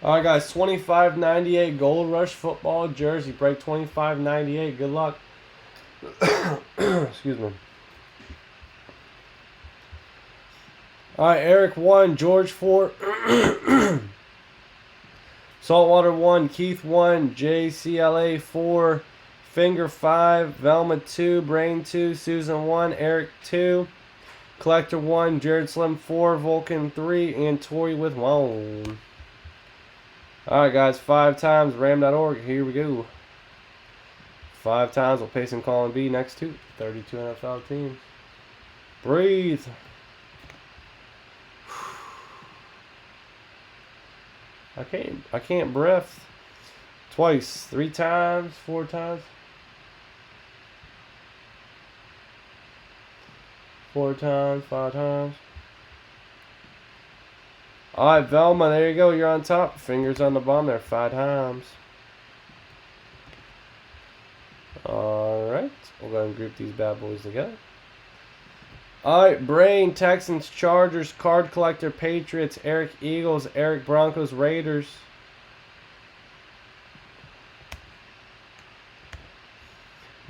All right, guys. 25.98 Gold Rush football jersey break. 25.98. Good luck. Excuse me. All right, Eric 1, George 4, Saltwater 1, Keith 1, JCLA 4, Finger 5, Velma 2, Brain 2, Susan 1, Eric 2, Collector 1, Jared Slim 4, Vulcan 3, and Tori with 1. Alright, guys, 5 times, ram.org. Here we go. 5 times, we'll pace and call and B next to 32 NFL teams. Breathe. I can't breath. Twice, 3 times, 4 times. 4 times, 5 times. Alright, Velma, there you go. You're on top. Fingers on the bottom there, 5 times. Alright, we'll go ahead and group these bad boys together. Alright, Brain, Texans, Chargers, Card Collector, Patriots, Eric Eagles, Eric Broncos, Raiders.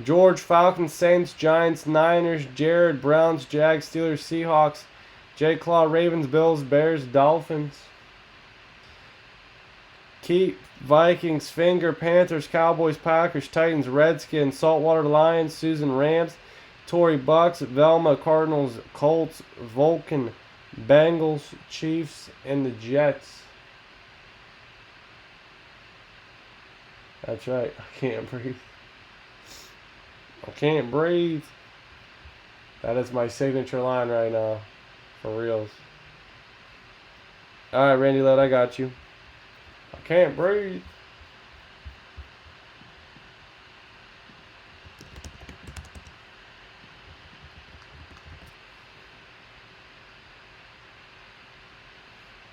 George, Falcons, Saints, Giants, Niners, Jared, Browns, Jags, Steelers, Seahawks, J. Claw, Ravens, Bills, Bears, Dolphins. Keep, Vikings, Finger, Panthers, Cowboys, Packers, Titans, Redskins, Saltwater Lions, Susan, Rams, Tory, Bucks, Velma, Cardinals, Colts, Vulcan, Bengals, Chiefs, and the Jets. That's right. I can't breathe. I can't breathe. That is my signature line right now. For reals. Alright, Randy Lett, I got you. I can't breathe.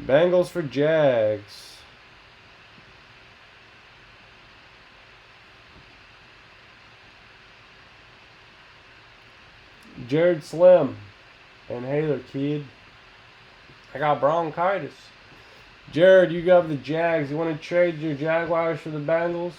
Bengals for Jags. Jared Slim and Haler Kid. I got bronchitis. Jared, you got the Jags. You want to trade your Jaguars for the Bengals?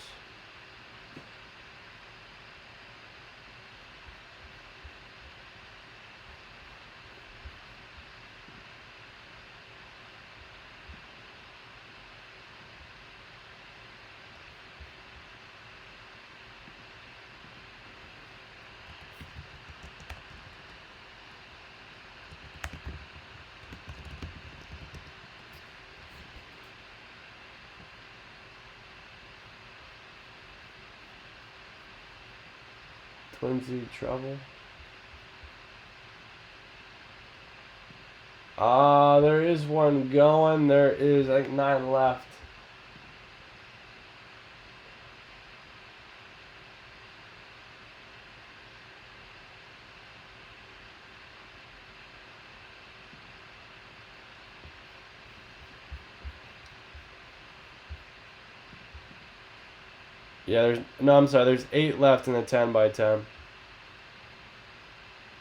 Twinsy trouble. There is one going. There is like 9 left. Yeah, I'm sorry, there's 8 left in the 10 by 10.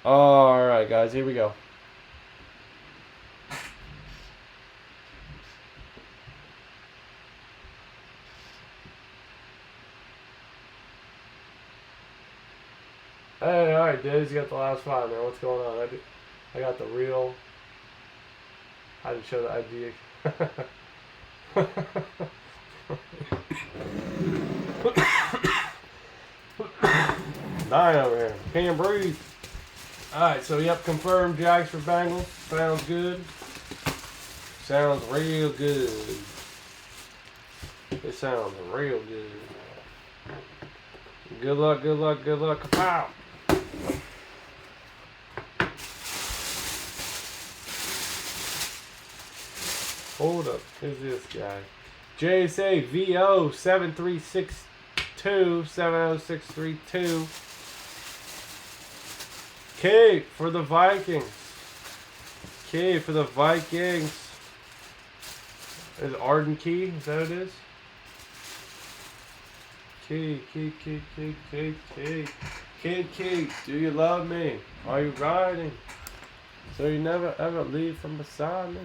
Alright, guys, here we go. Hey, alright, Dizzy got the last 5, man. What's going on? I got the real. I didn't show the ID. Dying over here. Can't breathe. Alright, so yep, confirmed Jags for Bengals. Sounds good. Sounds real good. It sounds real good. Good luck, good luck, good luck. Kapow! Hold up. Who's this guy? JSA VO 7362 70632. K for the Vikings. K for the Vikings. Is Arden Key? Is that what it is? K. Do you love me? Are you riding? So you never ever leave from beside me.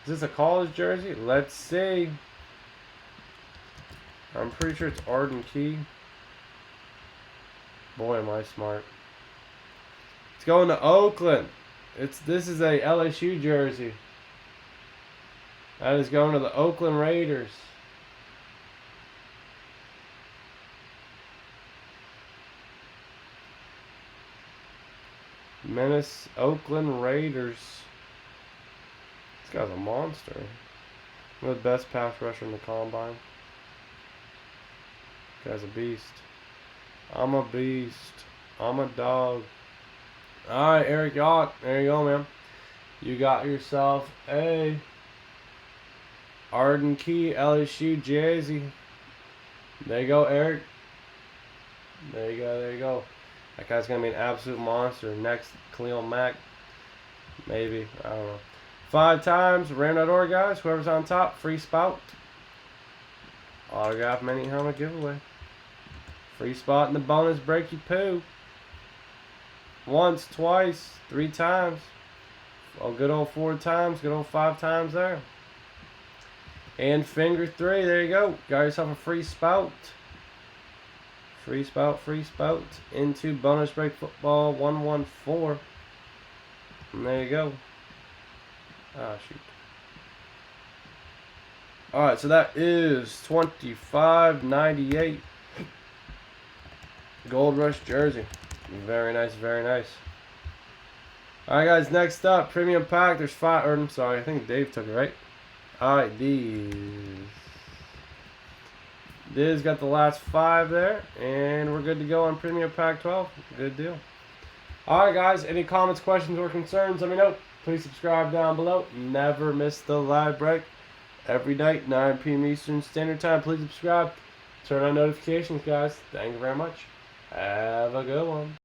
Is this a college jersey? Let's see. I'm pretty sure it's Arden Key. Boy, am I smart. It's going to Oakland. This is a LSU jersey. That is going to the Oakland Raiders. Oakland Raiders. This guy's a monster. One of the best pass rusher in the combine. This guy's a beast. I'm a beast. I'm a dog. Alright, Eric Yacht. There you go, man. You got yourself a Arden Key LSU jersey. There you go, Eric. There you go, there you go. That guy's going to be an absolute monster. Next, Khalil Mack. Maybe. I don't know. 5 times. Random.org, guys. Whoever's on top, free spout. Autograph mini helmet giveaway. Free spot in the bonus break you poo. Once, twice, 3 times. Oh, good old 4 times. Good old 5 times there. And finger 3. There you go. Got yourself a free spout. Free spout, free spout. Into bonus break football 114. And there you go. Ah, shoot. Alright, so that is $25.98. Gold Rush jersey. Very nice, very nice. Alright, guys, next up, premium pack. There's 5, or I'm sorry, I think Dave took it, right? Alright, Diz got the last 5 there, and we're good to go on premium pack 12. Good deal. Alright, guys, any comments, questions, or concerns, let me know. Please subscribe down below. Never miss the live break. Every night, 9 p.m. Eastern Standard Time. Please subscribe. Turn on notifications, guys. Thank you very much. Have a good one.